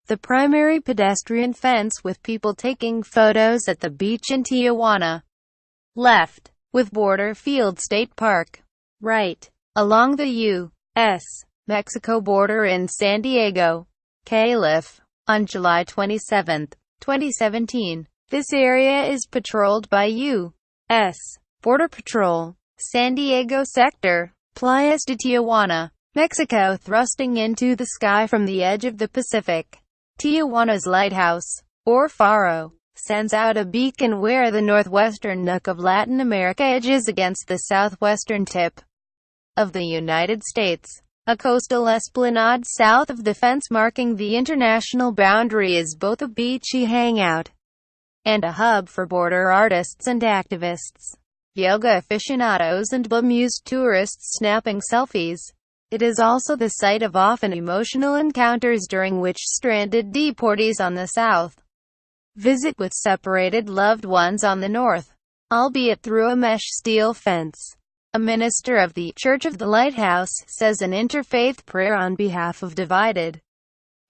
the primary pedestrian fence with people taking photos at the beach in Tijuana. Left, with border field state park. Right, along the U.S. Mexico border in San Diego, Calif. On July 27, 2017, this area is patrolled by U.S. Border Patrol, San Diego Sector, Playas de Tijuana, Mexico, thrusting into the sky from the edge of the Pacific. Tijuana's lighthouse, or faro, sends out a beacon where the northwestern nook of Latin America edges against the southwestern tip of the United States. A coastal esplanade south of the fence marking the international boundary is both a beachy hangout and a hub for border artists and activists, yoga aficionados and bemused tourists snapping selfies. It is also the site of often emotional encounters during which stranded deportees on the south visit with separated loved ones on the north, albeit through a mesh steel fence. A minister of the Church of the Lighthouse says an interfaith prayer on behalf of divided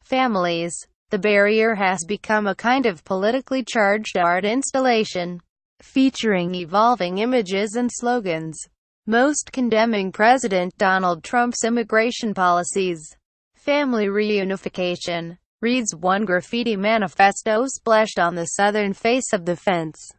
families. The barrier has become a kind of politically charged art installation, featuring evolving images and slogans, most condemning President Donald Trump's immigration policies. Family reunification, reads one graffiti manifesto splashed on the southern face of the fence.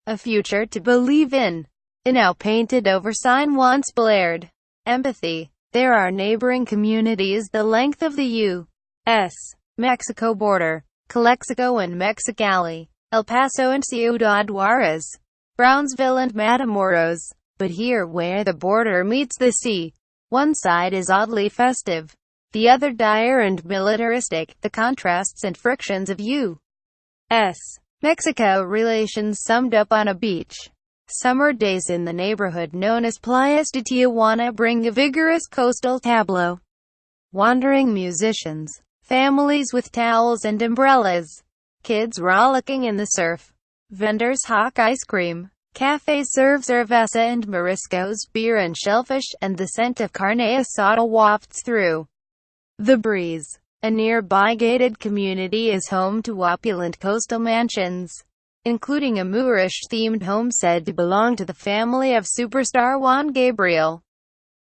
A future to believe in. A now painted over sign once blared. Empathy. There are neighboring communities the length of the U.S. Mexico border, Calexico and Mexicali, El Paso and Ciudad Juarez, Brownsville and Matamoros. But here where the border meets the sea, one side is oddly festive, the other dire and militaristic, the contrasts and frictions of U.S. Mexico relations summed up on a beach. Summer days in the neighborhood known as Playas de Tijuana bring a vigorous coastal tableau. Wandering musicians, families with towels and umbrellas, kids rollicking in the surf, vendors hawk ice cream, cafes serve cerveza and mariscos, beer and shellfish, and the scent of carne asada wafts through the breeze. A nearby gated community is home to opulent coastal mansions, including a Moorish-themed home said to belong to the family of superstar Juan Gabriel,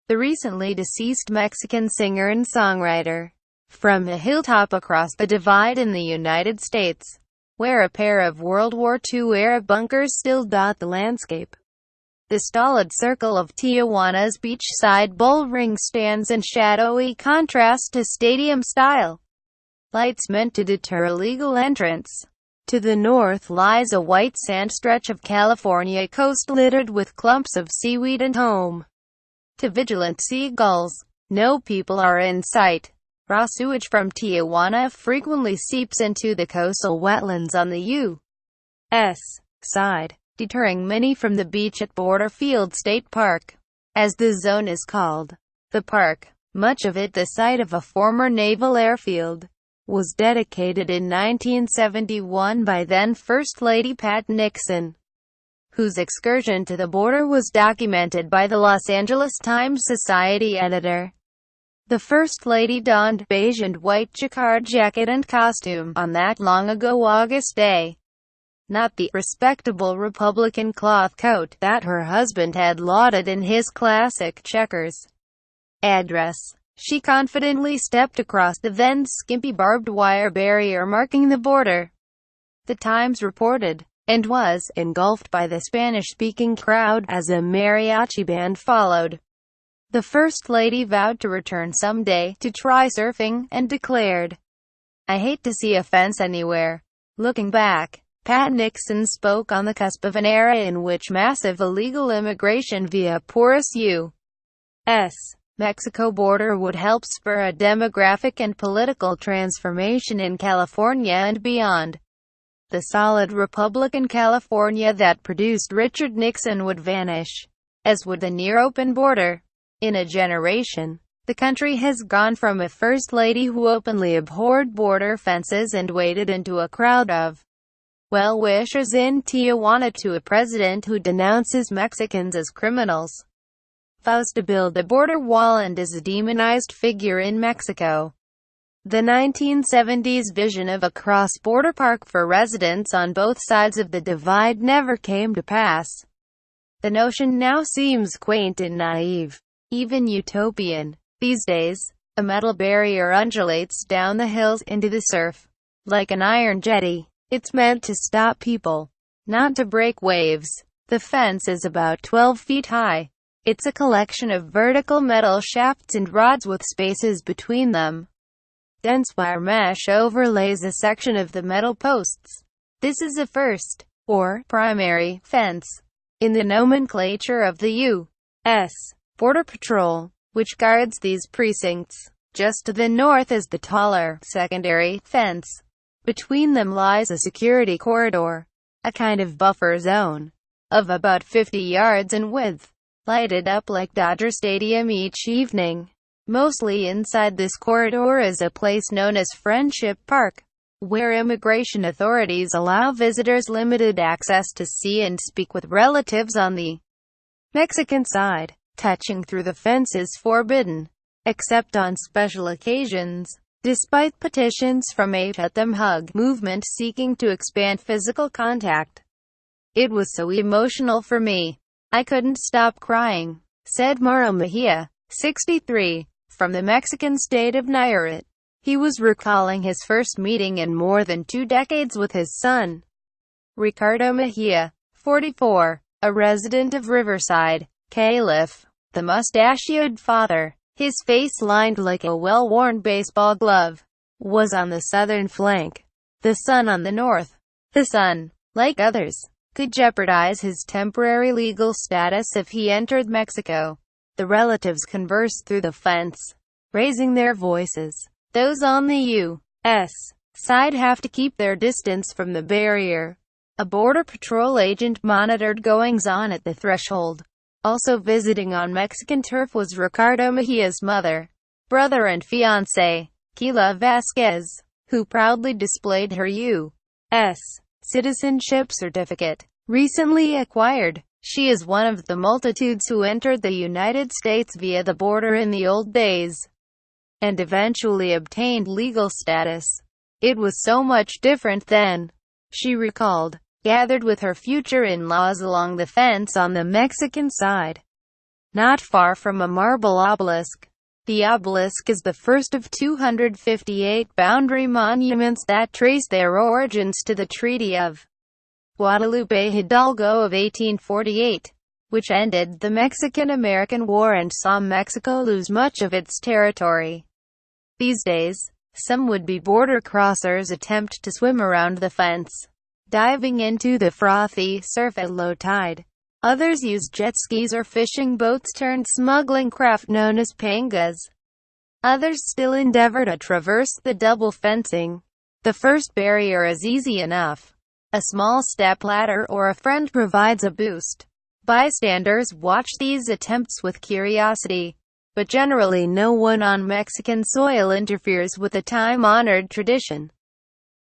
the recently deceased Mexican singer and songwriter. From a hilltop across the divide in the United States, where a pair of World War II-era bunkers still dot the landscape, the stolid circle of Tijuana's beachside bullring stands in shadowy contrast to stadium-style lights meant to deter illegal entrance. To the north lies a white sand stretch of California coast littered with clumps of seaweed and home to vigilant seagulls. No people are in sight. Raw sewage from Tijuana frequently seeps into the coastal wetlands on the U.S. side, deterring many from the beach at Borderfield State Park, as the zone is called. The park, much of it the site of a former naval airfield, was dedicated in 1971 by then First Lady Pat Nixon, whose excursion to the border was documented by the Los Angeles Times Society editor. The First Lady donned beige and white jacquard jacket and costume on that long-ago August day, not the respectable Republican cloth coat that her husband had lauded in his classic checkers address. She confidently stepped across the then skimpy barbed wire barrier marking the border, the Times reported, and was engulfed by the Spanish-speaking crowd as a mariachi band followed. The First Lady vowed to return someday to try surfing, and declared, "I hate to see a fence anywhere." Looking back, Pat Nixon spoke on the cusp of an era in which massive illegal immigration via porous U.S. Mexico border would help spur a demographic and political transformation in California and beyond. The solid Republican California that produced Richard Nixon would vanish, as would the near-open border. In a generation, the country has gone from a First Lady who openly abhorred border fences and waded into a crowd of well-wishers in Tijuana to a president who denounces Mexicans as criminals, vows to build a border wall, and is a demonized figure in Mexico. The 1970s vision of a cross-border park for residents on both sides of the divide never came to pass. The notion now seems quaint and naive, even utopian. These days, a metal barrier undulates down the hills into the surf, like an iron jetty. It's meant to stop people, not to break waves. The fence is about 12 feet high. It's a collection of vertical metal shafts and rods with spaces between them. Dense wire mesh overlays a section of the metal posts. This is a first, or primary, fence in the nomenclature of the U.S. Border Patrol, which guards these precincts. Just to the north is the taller, secondary, fence. Between them lies a security corridor, a kind of buffer zone, of about 50 yards in width, lighted up like Dodger Stadium each evening. Mostly inside this corridor is a place known as Friendship Park, where immigration authorities allow visitors limited access to see and speak with relatives on the Mexican side. Touching through the fence is forbidden, except on special occasions. Despite petitions from a Let Them Hug movement seeking to expand physical contact, it was so emotional for me, I couldn't stop crying, said Mauro Mejia, 63, from the Mexican state of Nayarit. He was recalling his first meeting in more than 2 decades with his son, Ricardo Mejia, 44, a resident of Riverside, Calif. The mustachioed father, his face lined like a well-worn baseball glove, was on the southern flank, the son on the north. The son, like others, could jeopardize his temporary legal status if he entered Mexico. The relatives conversed through the fence, raising their voices. Those on the U.S. side have to keep their distance from the barrier. A Border Patrol agent monitored goings-on at the threshold. Also visiting on Mexican turf was Ricardo Mejia's mother, brother and fiancé, Keila Vasquez, who proudly displayed her U.S. citizenship certificate, recently acquired. She is one of the multitudes who entered the United States via the border in the old days, and eventually obtained legal status. It was so much different then, she recalled, gathered with her future in-laws along the fence on the Mexican side, not far from a marble obelisk. The obelisk is the first of 258 boundary monuments that trace their origins to the Treaty of Guadalupe Hidalgo of 1848, which ended the Mexican-American War and saw Mexico lose much of its territory. These days, some would-be border crossers attempt to swim around the fence, diving into the frothy surf at low tide. Others use jet skis or fishing boats turned smuggling craft known as pangas. Others still endeavor to traverse the double fencing. The first barrier is easy enough. A small step ladder or a friend provides a boost. Bystanders watch these attempts with curiosity, but generally no one on Mexican soil interferes with the time-honored tradition.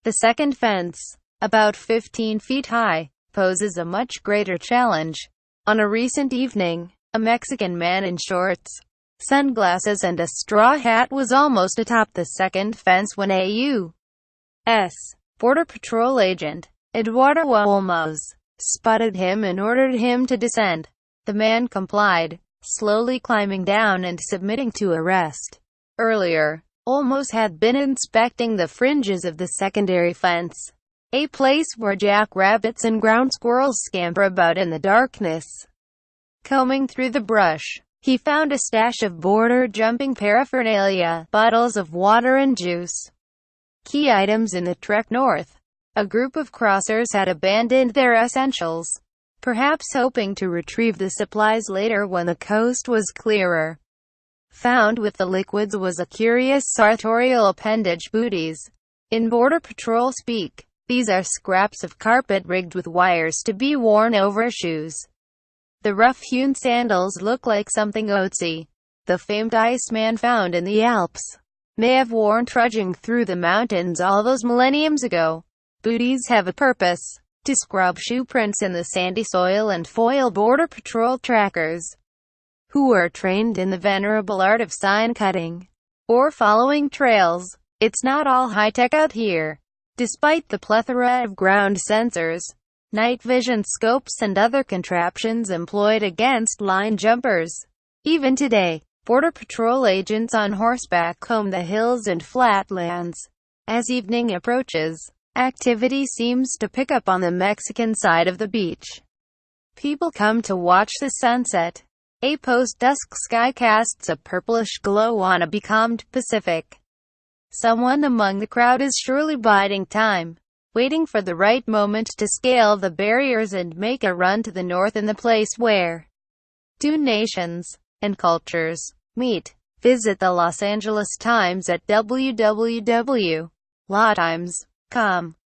The second fence, about 15 feet high, poses a much greater challenge. On a recent evening, a Mexican man in shorts, sunglasses and a straw hat was almost atop the second fence when a U.S. Border Patrol agent, Eduardo Olmos, spotted him and ordered him to descend. The man complied, slowly climbing down and submitting to arrest. Earlier, Olmos had been inspecting the fringes of the secondary fence, a place where jackrabbits and ground squirrels scamper about in the darkness. Combing through the brush, he found a stash of border-jumping paraphernalia, bottles of water and juice. Key items in the trek north. A group of crossers had abandoned their essentials, perhaps hoping to retrieve the supplies later when the coast was clearer. Found with the liquids was a curious sartorial appendage, booties. In Border Patrol speak, these are scraps of carpet rigged with wires to be worn over shoes. The rough-hewn sandals look like something Otzi, the famed Iceman found in the Alps, may have worn trudging through the mountains all those millenniums ago. Booties have a purpose: to scrub shoe prints in the sandy soil and foil Border Patrol trackers, who are trained in the venerable art of sign cutting, or following trails. It's not all high-tech out here. Despite the plethora of ground sensors, night vision scopes and other contraptions employed against line jumpers, even today, Border Patrol agents on horseback comb the hills and flatlands. As evening approaches, activity seems to pick up on the Mexican side of the beach. People come to watch the sunset. A post-dusk sky casts a purplish glow on a becalmed Pacific. Someone among the crowd is surely biding time, waiting for the right moment to scale the barriers and make a run to the north in the place where two nations and cultures meet. Visit the Los Angeles Times at www.latimes.com.